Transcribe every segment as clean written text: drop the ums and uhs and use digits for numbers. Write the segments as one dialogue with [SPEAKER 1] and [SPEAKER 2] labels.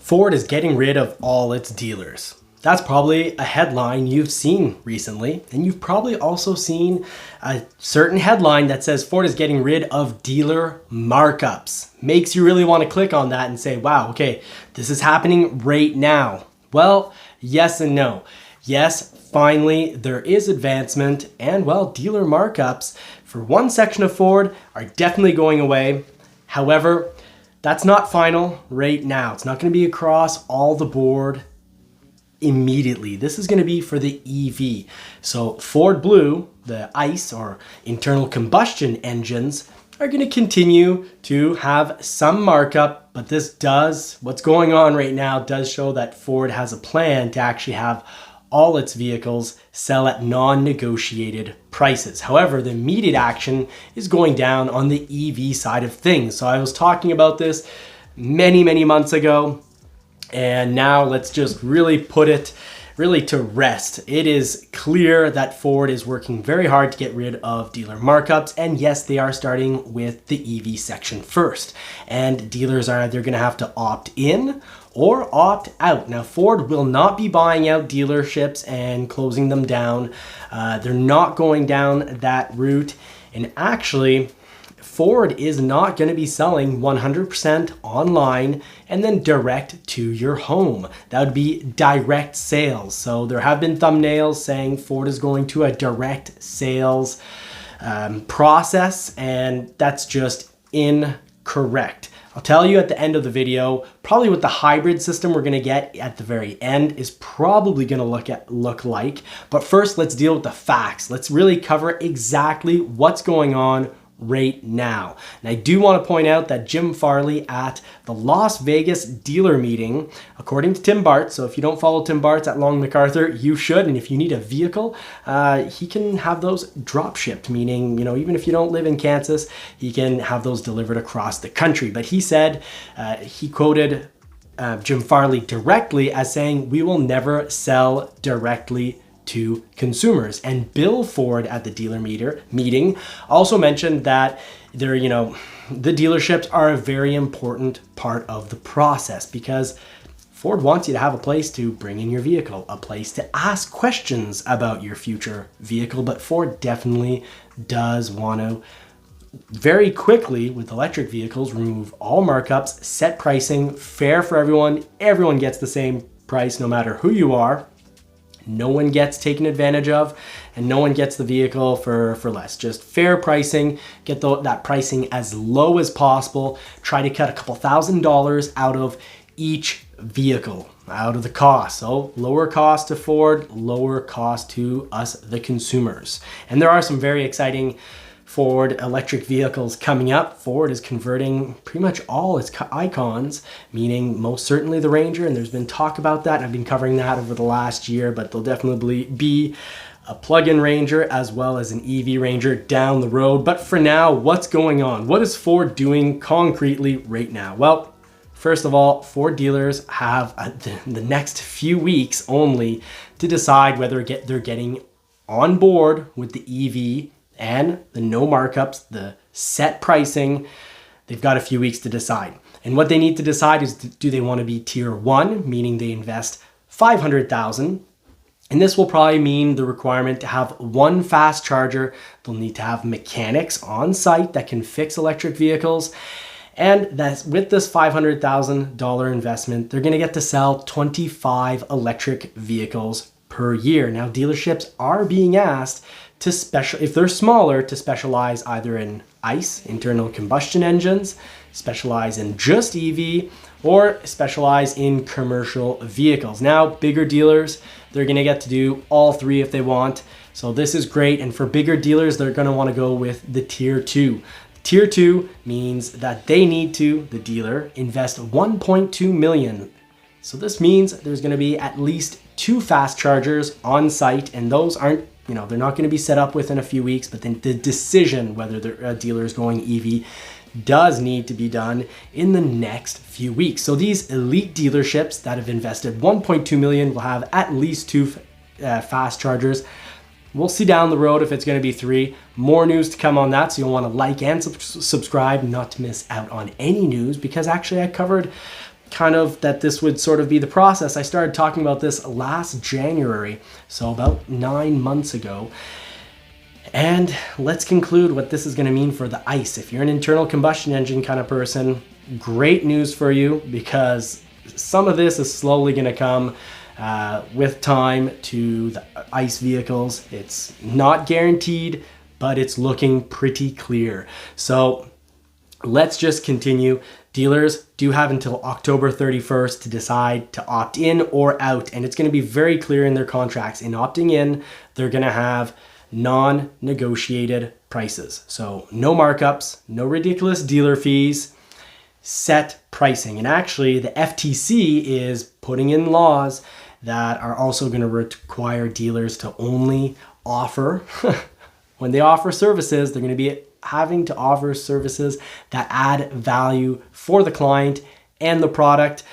[SPEAKER 1] Ford is getting rid of all its dealers. That's probably a headline you've seen recently, and you've probably also seen a certain headline that says Ford is getting rid of dealer markups. Makes you really want to click on that and say, wow, okay, this is happening right now. Well, yes and no. Yes, finally, there is advancement, and well, dealer markups for one section of Ford are definitely going away. However, that's not final right now. It's not going to be across all the board immediately. This is going to be for the EV. So Ford Blue, the ICE or internal combustion engines, are going to continue to have some markup, but what's going on right now does show that Ford has a plan to actually have all its vehicles sell at non-negotiated prices. However, the immediate action is going down on the EV side of things. So I was talking about this many months ago, and now let's just really put it to rest. It is clear that Ford is working very hard to get rid of dealer markups, and yes, they are starting with the EV section first. And dealers are either going to have to opt in or opt out. Now, Ford will not be buying out dealerships and closing them down. They're not going down that route. And actually, Ford is not going to be selling 100% online and then direct to your home. That would be direct sales. So there have been thumbnails saying Ford is going to a direct sales process, and that's just incorrect. I'll tell you at the end of the video, probably what the hybrid system we're going to get at the very end is probably going to look like. But first, let's deal with the facts. Let's really cover exactly what's going on right now. And I do want to point out that Jim Farley at the Las Vegas dealer meeting, according to Tim Bartz, so if you don't follow Tim Bartz at Long MacArthur, you should. And if you need a vehicle, he can have those drop shipped, meaning, even if you don't live in Kansas, he can have those delivered across the country. But he said, he quoted Jim Farley directly as saying, "We will never sell directly to consumers." And Bill Ford at the dealer meeting also mentioned that the dealerships are a very important part of the process, because Ford wants you to have a place to bring in your vehicle, a place to ask questions about your future vehicle. But Ford definitely does want to very quickly, with electric vehicles, remove all markups, set pricing, fair for everyone. Everyone gets the same price no matter who you are. No one gets taken advantage of, and no one gets the vehicle for less. Just fair pricing, get that pricing as low as possible. Try to cut a couple $1,000s out of each vehicle, out of the cost. So lower cost to Ford, lower cost to us, the consumers. And there are some very exciting Ford electric vehicles coming up. Ford is converting pretty much all its icons, meaning most certainly the Ranger, and there's been talk about that, and I've been covering that over the last year, but there'll definitely be a plug-in Ranger as well as an EV Ranger down the road. But for now, what's going on? What is Ford doing concretely right now? Well, first of all, Ford dealers have the next few weeks only to decide whether they're getting on board with the EV and the no markups, the set pricing. They've got a few weeks to decide. And what they need to decide is, do they want to be tier 1, meaning they invest $500,000? And this will probably mean the requirement to have one fast charger. They'll need to have mechanics on site that can fix electric vehicles. And that's with this $500,000 investment, they're going to get to sell 25 electric vehicles per year. Now, dealerships are being asked to if they're smaller, to specialize either in ICE, internal combustion engines, specialize in just EV, or specialize in commercial vehicles. Now, bigger dealers, they're going to get to do all three if they want. So this is great. And for bigger dealers, they're going to want to go with the tier 2. Tier 2 means that they need to, the dealer, invest $1.2 million. So this means there's going to be at least 2 fast chargers on site, and those aren't, they're not going to be set up within a few weeks, but then the decision whether the dealer is going EV does need to be done in the next few weeks. So these elite dealerships that have invested $1.2 million will have at least 2 fast chargers. We'll see down the road if it's going to be 3. More news to come on that, so you'll want to like and subscribe not to miss out on any news, because actually I covered kind of that this would sort of be the process. I started talking about this last January, so about 9 months ago. And let's conclude what this is going to mean for the ICE. If you're an internal combustion engine kind of person, great news for you, because some of this is slowly going to come with time to the ICE vehicles. It's not guaranteed, but it's looking pretty clear. So let's just continue. Dealers do have until October 31st to decide to opt in or out, and it's going to be very clear in their contracts. In opting in, they're going to have non-negotiated prices. So no markups, no ridiculous dealer fees, set pricing. And actually the FTC is putting in laws that are also going to require dealers to only offer, when they offer services, they're going to be having to offer services that add value for the client and the product.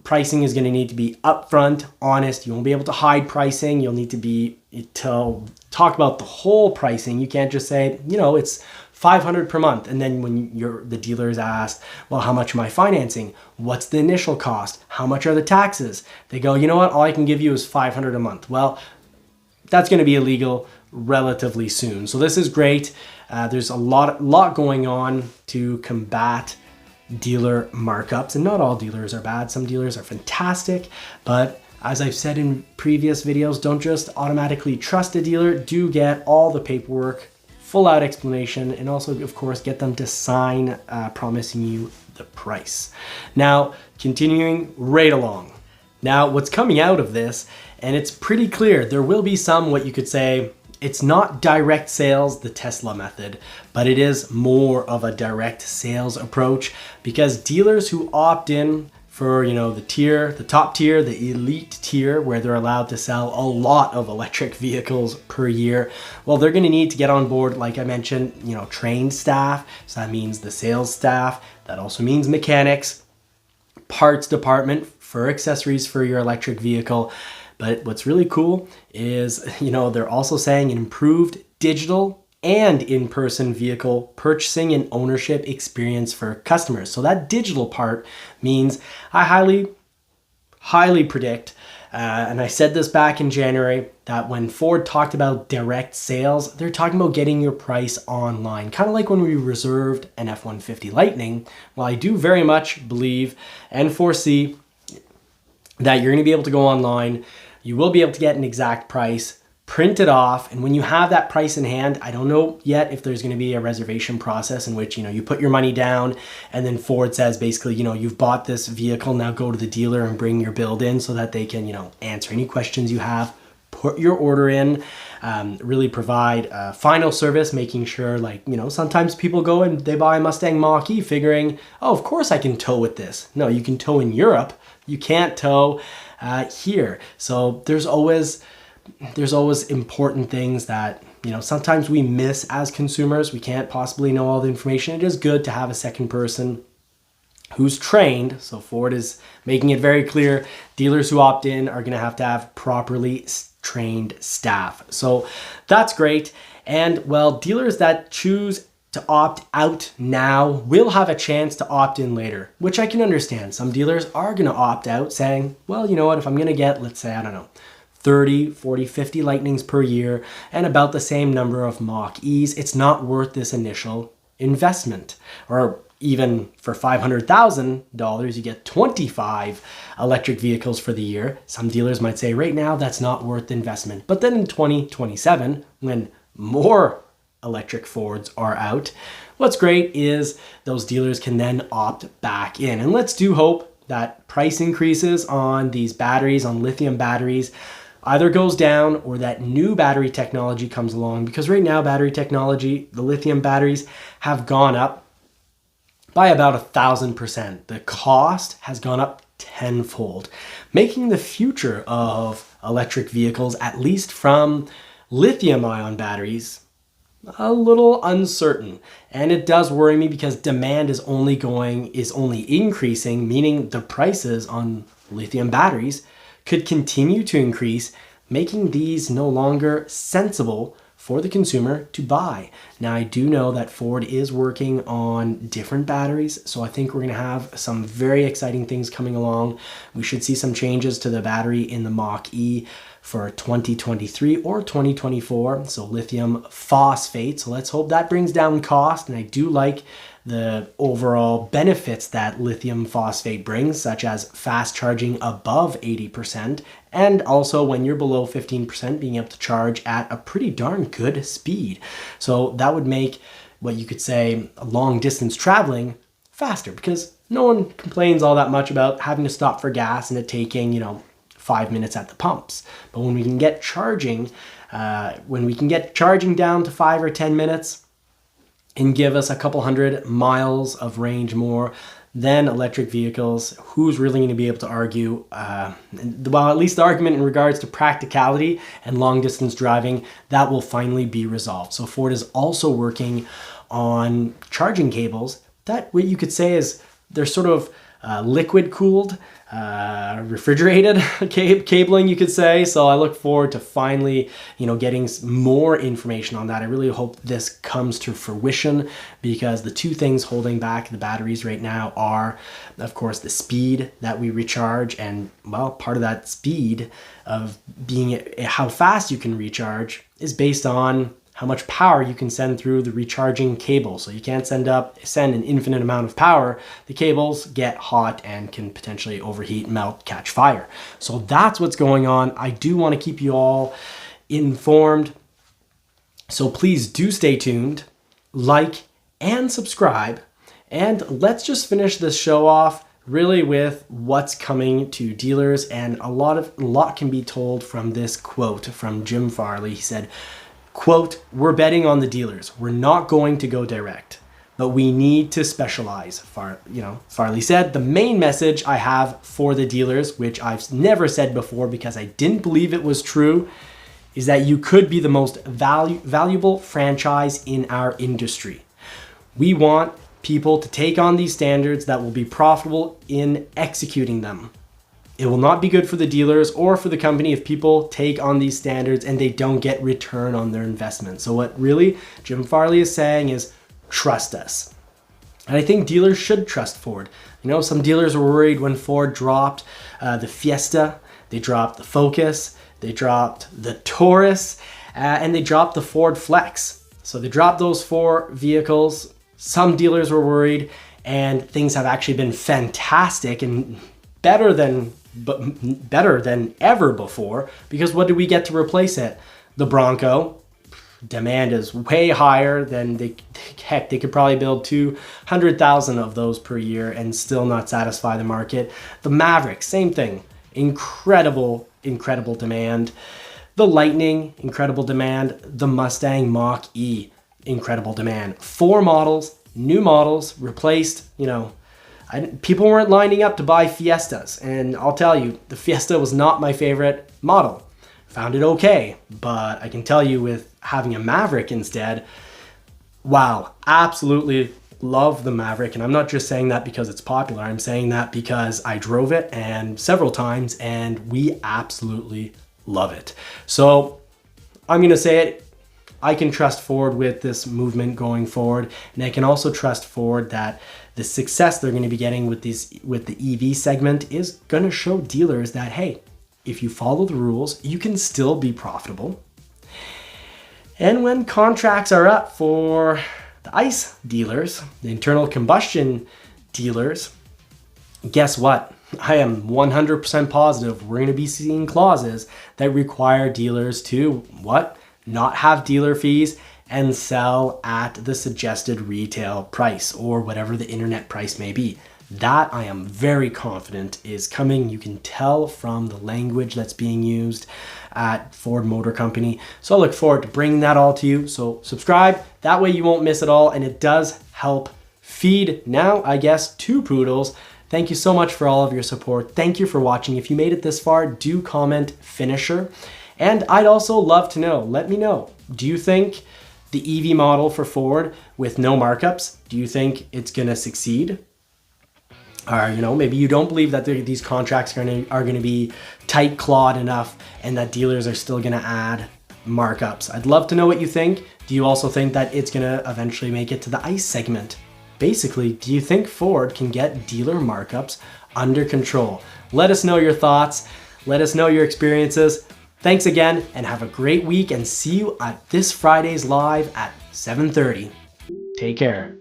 [SPEAKER 1] Pricing is going to need to be upfront, honest. You won't be able to hide pricing. You'll need to talk about the whole pricing. You can't just say, it's $500 per month. And then when the dealer is asked, well, how much am I financing? What's the initial cost? How much are the taxes? They go, you know what? All I can give you is $500 a month. Well, that's going to be illegal relatively soon. So this is great. There's a lot going on to combat dealer markups, and not all dealers are bad. Some dealers are fantastic, but as I've said in previous videos, don't just automatically trust a dealer. Do get all the paperwork, full out explanation, and also of course get them to sign promising you the price. Now, continuing right along. Now, what's coming out of this, and it's pretty clear, there will be some, what you could say, it's not direct sales, the Tesla method, but it is more of a direct sales approach, because dealers who opt in for, the top tier, the elite tier, where they're allowed to sell a lot of electric vehicles per year, well, they're going to need to get on board, like I mentioned, trained staff. So that means the sales staff. That also means mechanics, parts department for accessories for your electric vehicle. But what's really cool is, they're also saying an improved digital and in-person vehicle purchasing and ownership experience for customers. So that digital part means I highly predict, and I said this back in January, that when Ford talked about direct sales, they're talking about getting your price online. Kind of like when we reserved an F-150 Lightning. Well, I do very much believe and foresee that you're going to be able to go online. You will be able to get an exact price, print it off, and when you have that price in hand, I don't know yet if there's going to be a reservation process in which, you put your money down and then Ford says basically, you've bought this vehicle, now go to the dealer and bring your build in so that they can, answer any questions you have, put your order in, really provide final service, making sure sometimes people go and they buy a Mustang Mach-E figuring, oh, of course I can tow with this. No, you can tow in Europe. You can't tow here. So there's always important things that, sometimes we miss as consumers. We can't possibly know all the information. It is good to have a second person who's trained. So Ford is making it very clear, dealers who opt in are going to have properly trained staff. So that's great. And well, dealers that choose to opt out now will have a chance to opt in later, which I can understand. Some dealers are going to opt out saying, well, you know what, if I'm going to get, let's say, 30, 40, 50 Lightnings per year and about the same number of Mach-E's, it's not worth this initial investment. Or even for $500,000, you get 25 electric vehicles for the year. Some dealers might say right now that's not worth the investment. But then in 2027, when more electric Fords are out, what's great is those dealers can then opt back in. And let's do hope that price increases on these batteries, on lithium batteries, either goes down or that new battery technology comes along, because right now battery technology, the lithium batteries have gone up by about 1,000%. The cost has gone up tenfold, making the future of electric vehicles, at least from lithium ion batteries, a little uncertain. And it does worry me because demand is only increasing, meaning the prices on lithium batteries could continue to increase, making these no longer sensible for the consumer to buy. Now, I do know that Ford is working on different batteries, so I think we're going to have some very exciting things coming along. We should see some changes to the battery in the Mach-E for 2023 or 2024, so lithium phosphate. So let's hope that brings down cost, and I do like the overall benefits that lithium phosphate brings, such as fast charging above 80%, and also when you're below 15%, being able to charge at a pretty darn good speed. So that would make what you could say long distance traveling faster, because no one complains all that much about having to stop for gas and it taking, 5 minutes at the pumps. But when we can get charging down to 5 or 10 minutes, and give us a couple hundred miles of range more than electric vehicles, who's really going to be able to argue? Well, at least the argument in regards to practicality and long distance driving, that will finally be resolved. So Ford is also working on charging cables that what you could say is they're sort of liquid cooled, refrigerated cabling, you could say. So I look forward to finally, getting more information on that. I really hope this comes to fruition, because the two things holding back the batteries right now are, of course, the speed that we recharge, and well, part of that speed of being how fast you can recharge is based on how much power you can send through the recharging cable. So you can't send an infinite amount of power. The cables get hot and can potentially overheat, melt, catch fire. So that's what's going on. I do want to keep you all informed. So please do stay tuned, like and subscribe. And let's just finish this show off really with what's coming to dealers. And a lot can be told from this quote from Jim Farley. He said, quote, "We're betting on the dealers. We're not going to go direct, but we need to specialize." Farley said, "The main message I have for the dealers, which I've never said before because I didn't believe it was true, is that you could be the most valuable franchise in our industry. We want people to take on these standards that will be profitable in executing them. It will not be good for the dealers or for the company if people take on these standards and they don't get return on their investment." So what really Jim Farley is saying is, trust us. And I think dealers should trust Ford. Some dealers were worried when Ford dropped the Fiesta, they dropped the Focus, they dropped the Taurus, and they dropped the Ford Flex. So they dropped those 4 vehicles. Some dealers were worried, and things have actually been fantastic and better than ever before, because what did we get to replace it? The Bronco. Demand is way higher than they could probably build 200,000 of those per year and still not satisfy the market. The Maverick, same thing. Incredible demand. The Lightning, incredible demand. The Mustang Mach-E, incredible demand. 4 models, new models, replaced, people weren't lining up to buy Fiestas, and I'll tell you, the Fiesta was not my favorite model. Found it okay, but I can tell you with having a Maverick instead, wow, absolutely love the Maverick. And I'm not just saying that because it's popular, I'm saying that because I drove it and several times, and we absolutely love it. So I'm gonna say it, I can trust Ford with this movement going forward, and I can also trust Ford that the success they're going to be getting with the EV segment is going to show dealers that, hey, if you follow the rules, you can still be profitable. And when contracts are up for the ICE dealers, the internal combustion dealers, guess what? I am 100% positive we're going to be seeing clauses that require dealers to, not have dealer fees and sell at the suggested retail price or whatever the internet price may be. That I am very confident is coming. You can tell from the language that's being used at Ford Motor Company. So I look forward to bringing that all to you. So subscribe, that way you won't miss it all, and it does help feed now, I guess, 2 poodles. Thank you so much for all of your support. Thank you for watching. If you made it this far, do comment finisher. And I'd also love to know, let me know, do you think the EV model for Ford with no markups, do you think it's gonna succeed? Or, maybe you don't believe that these contracts are gonna be tight-clawed enough and that dealers are still gonna add markups. I'd love to know what you think. Do you also think that it's gonna eventually make it to the ICE segment? Basically, do you think Ford can get dealer markups under control? Let us know your thoughts. Let us know your experiences. Thanks again, and have a great week, and see you at this Friday's live at 7:30. Take care.